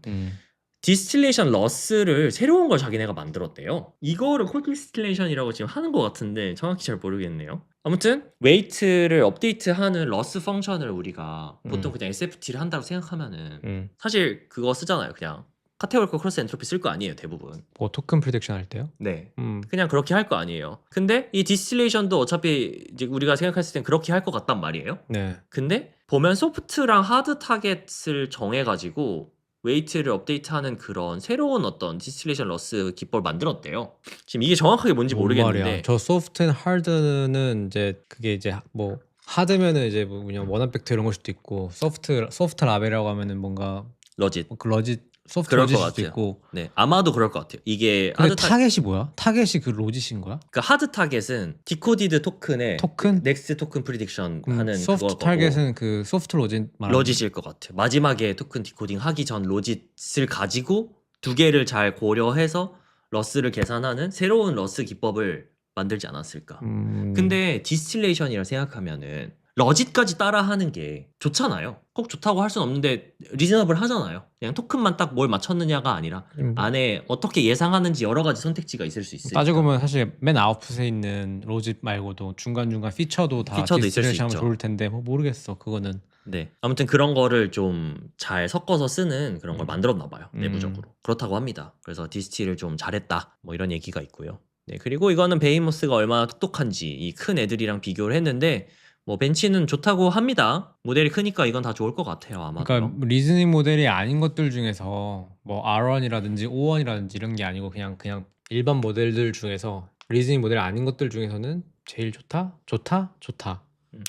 디스틸레이션 러스를 새로운 걸 자기네가 만들었대요. 이거를 코 디스틸레이션이라고 지금 하는 것 같은데 정확히 잘 모르겠네요. 아무튼 웨이트를 업데이트하는 러스 펑션을 우리가 보통 그냥 SFT를 한다고 생각하면은 사실 그거 쓰잖아요. 그냥 카테고리컬 크로스 엔트로피 쓸 거 아니에요, 대부분. 뭐 토큰 프리딕션 할 때요? 네. 그냥 그렇게 할 거 아니에요. 근데 이 디스틸레이션도 어차피 이제 우리가 생각했을 땐 그렇게 할 것 같단 말이에요. 네. 근데 보면 소프트랑 하드 타겟을 정해가지고 웨이트를 업데이트하는 그런 새로운 어떤 디스틸레이션 러스 기법을 만들었대요. 지금 이게 정확하게 뭔지 뭔 모르겠는데. 말이야. 저 소프트 앤 하드는 이제 그게 이제 뭐 하드면은 이제 뭐 그냥 원한 벡터 이런 걸 수도 있고 소프트 라벨이라고 하면은 뭔가 러짓. 그 러짓 소프트 그럴 로짓일 것 수도 같아요. 있고. 네, 아마도 그럴 것 같아요. 이게 근데 하드 타겟이 뭐야? 타겟이 그 로짓인 거야? 그 하드 타겟은 디코디드 토큰의 토큰? 넥스트 토큰 프리딕션 하는 소프트 그거 타겟은 그 소프트 로짓 말하는 러짓일 것 같아요. 마지막에 토큰 디코딩 하기 전 로짓을 가지고 두 개를 잘 고려해서 러스를 계산하는 새로운 러스 기법을 만들지 않았을까. 근데 디스틸레이션이라 생각하면은 러짓까지 따라하는 게 좋잖아요. 꼭 좋다고 할 수는 없는데 리즈너블 하잖아요. 그냥 토큰만 딱 뭘 맞췄느냐가 아니라 안에 어떻게 예상하는지 여러 가지 선택지가 있을 수 있으니까. 따지고 보면 사실 맨 아웃풋에 있는 로짓 말고도 중간중간 피처도 다 피처도 있을 수 디스틸레이션 하면 있죠. 좋을 텐데 뭐 모르겠어 그거는. 네. 아무튼 그런 거를 좀 잘 섞어서 쓰는 그런 걸 만들었나 봐요. 내부적으로. 그렇다고 합니다. 그래서 디스틸을 좀 잘했다. 뭐 이런 얘기가 있고요. 네. 그리고 이거는 베이모스가 얼마나 똑똑한지 이 큰 애들이랑 비교를 했는데 뭐 벤치는 좋다고 합니다. 모델이 크니까 이건 다 좋을 것 같아요. 아마도. 그러니까 리즈닝 모델이 아닌 것들 중에서 뭐 R1이라든지 O1이라든지 이런 게 아니고 그냥 일반 모델들 중에서 리즈닝 모델 아닌 것들 중에서는 제일 좋다? 좋다?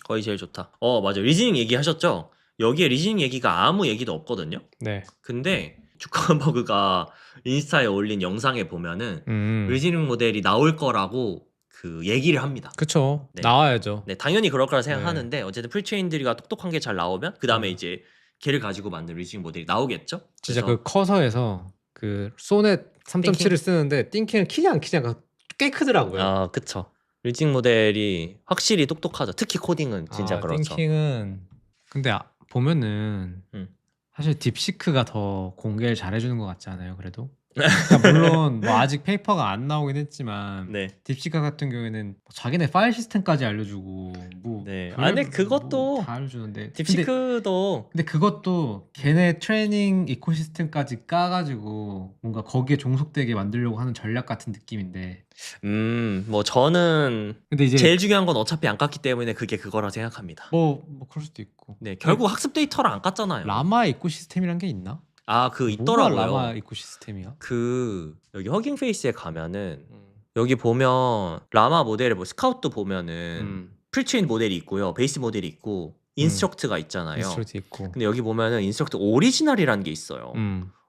거의 제일 좋다. 맞아요. 리즈닝 얘기하셨죠? 여기에 리즈닝 얘기가 아무 얘기도 없거든요. 네. 근데 주커버그가 인스타에 올린 영상에 보면은 리즈닝 모델이 나올 거라고 그 얘기를 합니다. 그쵸. 네. 나와야죠. 네, 당연히 그럴 거라 생각하는데 어쨌든 풀체인들이가 똑똑한 게 잘 나오면 그 다음에 이제 걔를 가지고 만든 리즈닝 모델이 나오겠죠? 진짜 그래서 그 커서에서 그 소넷 3.7을 쓰는데 띵킹을 키냐 안 키냐가 꽤 크더라고요. 아, 그쵸. 리즈닝 모델이 확실히 똑똑하죠. 특히 코딩은 진짜 그렇죠. 띵킹은 근데 보면은 사실 딥시크가 더 공개를 잘해주는 것 같지 않아요? 그래도 그러니까 물론 뭐 아직 페이퍼가 안 나오긴 했지만 네. 딥시크 같은 경우에는 뭐 자기네 파일 시스템까지 알려주고 뭐 네. 별의별 근데 그것도 뭐 다 알려주는데 딥시크도 근데 그것도 걔네 트레이닝 이코시스템까지 까가지고 뭔가 거기에 종속되게 만들려고 하는 전략 같은 느낌인데 뭐 저는 근데 이제 제일 중요한 건 어차피 안 깠기 때문에 그게 그거라 생각합니다. 뭐 그럴 수도 있고 네, 결국 학습 데이터를 안 깠잖아요. 라마 이코시스템이란 게 있나? 아, 그 뭐가 있더라고요. 라마 이코시스템이야? 그 여기 허깅 페이스에 가면은 여기 보면 라마 모델을 뭐 스카우트 보면은 프리체인 모델이 있고요. 베이스 모델이 있고 인스트럭트가 있잖아요. 인스트럭트 있고. 근데 여기 보면은 인스트럭트 오리지널이라는 게 있어요.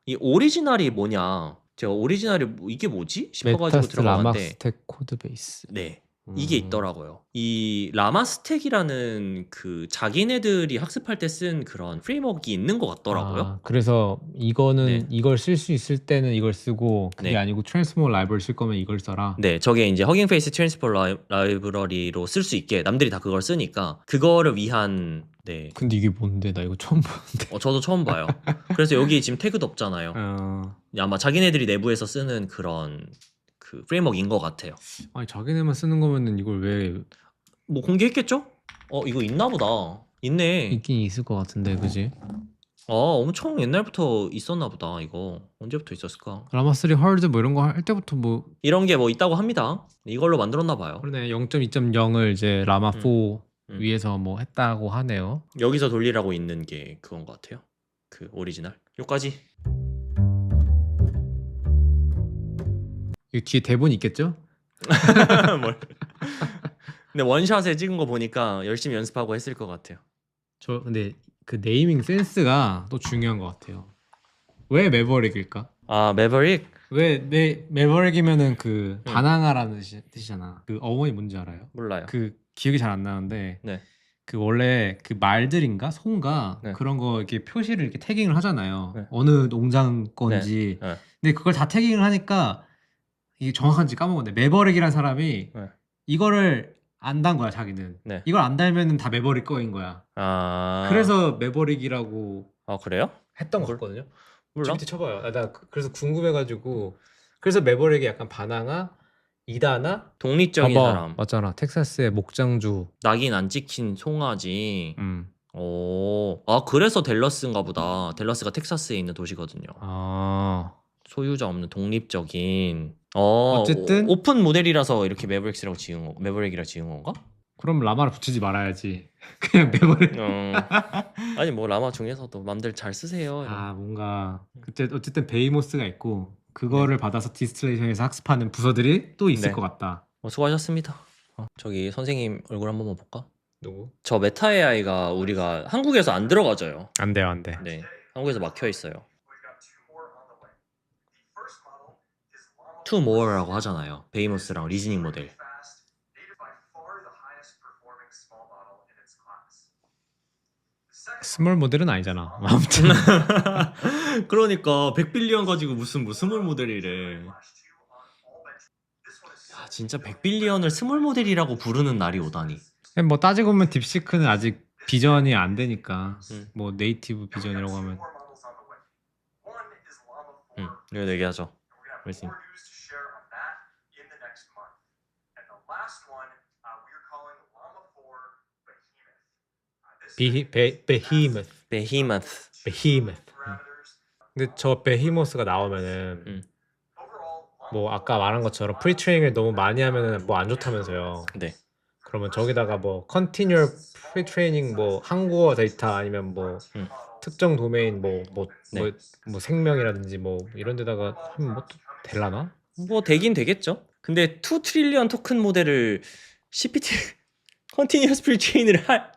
이 오리지널이 뭐냐? 제가 오리지널이 이게 뭐지? 싶어가지고 메타스 라마 들어갔는데 스택 코드 베이스. 네. 이게 있더라고요. 이 라마 스택이라는 그 자기네들이 학습할 때 쓴 그런 프레임워크가 있는 것 같더라고요. 아, 그래서 이거는 네. 이걸 쓸 수 있을 때는 이걸 쓰고 그게 네. 아니고 트랜스포머 라이브러리 쓸 거면 이걸 써라. 네, 저게 이제 허깅 페이스 트랜스포 라이브러리로 쓸 수 있게 남들이 다 그걸 쓰니까 그거를 위한 네. 근데 이게 뭔데? 나 이거 처음 보는데. 저도 처음 봐요. 그래서 여기 지금 태그도 없잖아요. 아마 자기네들이 내부에서 쓰는 그런 그 프레임워크인 것 같아요. 아니 자기네만 쓰는 거면은 이걸 왜 뭐 공개했겠죠? 이거 있나 보다. 있네. 있긴 있을 것 같은데, 그지? 엄청 옛날부터 있었나 보다. 이거 언제부터 있었을까? 라마 3 헐드 뭐 이런 거 할 때부터 뭐 이런 게 뭐 있다고 합니다. 이걸로 만들었나 봐요. 그러네 0.2.0을 이제 라마 4 위에서 뭐 했다고 하네요. 여기서 돌리라고 있는 게 그건 것 같아요. 그 오리지널. 요까지. 이 뒤에 대본 있겠죠? 뭘. 근데 원샷에 찍은 거 보니까 열심히 연습하고 했을 것 같아요. 저 근데 그 네이밍 센스가 또 중요한 것 같아요. 왜 매버릭일까? 아, 매버릭? 왜 매버릭이면은 그 반항하라는 뜻이잖아. 그 어원이 뭔지 알아요? 몰라요. 그 기억이 잘 안 나는데 네. 그 원래 그 말들인가 소인가 네. 그런 거 이렇게 표시를 이렇게 태깅을 하잖아요. 네. 어느 농장 건지. 네. 근데 그걸 다 태깅을 하니까 이게 정확한지 까먹었네. 매버릭이란 사람이 네. 이거를 안 단 거야 자기는. 네. 이걸 안 달면은 다 매버릭 거인 거야. 아. 그래서 매버릭이라고 그래요? 했던 거 같거든요. 몰라. 밑에 쳐봐요. 나 그래서 궁금해가지고 그래서 매버릭이 약간 바나나 이다나 독립적인 봐봐. 사람. 맞잖아. 텍사스의 목장주. 낙인 안 찍힌 송아지. 그래서 댈러스인가 보다. 댈러스가 텍사스에 있는 도시거든요. 아. 소유자 없는 독립적인. 어쨌든 오픈 모델이라서 이렇게 매버릭이라고 지은 건가? 그럼 라마를 붙이지 말아야지. 그냥 매버릭. 아니 뭐 라마 중에서도 맘들 잘 쓰세요. 아 뭔가 그때 어쨌든 베이모스가 있고 그거를 받아서 디스틸레이션에서 학습하는 부서들이 또 있을 네. 것 같다. 수고하셨습니다. 저기 선생님 얼굴 한 번만 볼까? 누구? 저 메타 AI가 우리가 한국에서 안 들어가져요. 안 돼요, 안 돼. 네, 한국에서 막혀 있어요. two more라고 하잖아요. 베이모스랑 리즈닝 모델. 스몰 모델은 아니잖아. 아무튼 그러니까 100빌리언 가지고 무슨 스몰 모델이래. 야, 진짜 100빌리언을 스몰 모델이라고 부르는 날이 오다니. 뭐 따지고 보면 딥시크는 아직 비전이 안 되니까 뭐 네이티브 비전이라고 하면 이거 얘기하죠. 베히머스. 근데 저 베히모스가 나오면은 뭐 아까 말한 것처럼 프리트레이닝을 너무 많이 하면은 뭐 안 좋다면서요. 네. 그러면 저기다가 뭐 컨티뉴얼 프리트레이닝 뭐 한국어 데이터 아니면 뭐 특정 도메인 뭐 생명이라든지 뭐 이런 데다가 하면 뭐 또 될라나? 뭐 되긴 되겠죠. 근데 2 트릴리언 토큰 모델을 CPT 컨티뉴어스 프리트레인을 할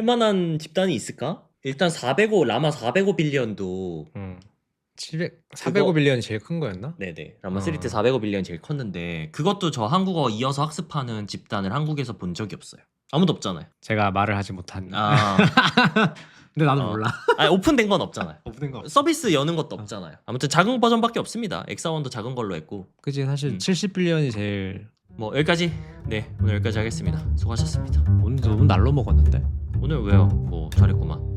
만한 집단이 있을까? 일단 405 라마 405 빌리언도 405 빌리언이 제일 큰 거였나? 네네. 라마 3 때 405 빌리언이 제일 컸는데 그것도 저 한국어 이어서 학습하는 집단을 한국에서 본 적이 없어요. 아무도 없잖아요. 제가 말을 하지 못한. 아, 근데 나도 몰라. 아니, 오픈된 건 없잖아요. 오픈된 거. 서비스 여는 것도 없잖아요. 아무튼 작은 버전밖에 없습니다. 엑사원도 작은 걸로 했고. 그치 사실 70 빌리언이 제일. 뭐 여기까지. 네, 오늘 여기까지 하겠습니다. 수고하셨습니다. 오늘 너무 날로 먹었는데. 오늘 왜요? 뭐 잘했구만.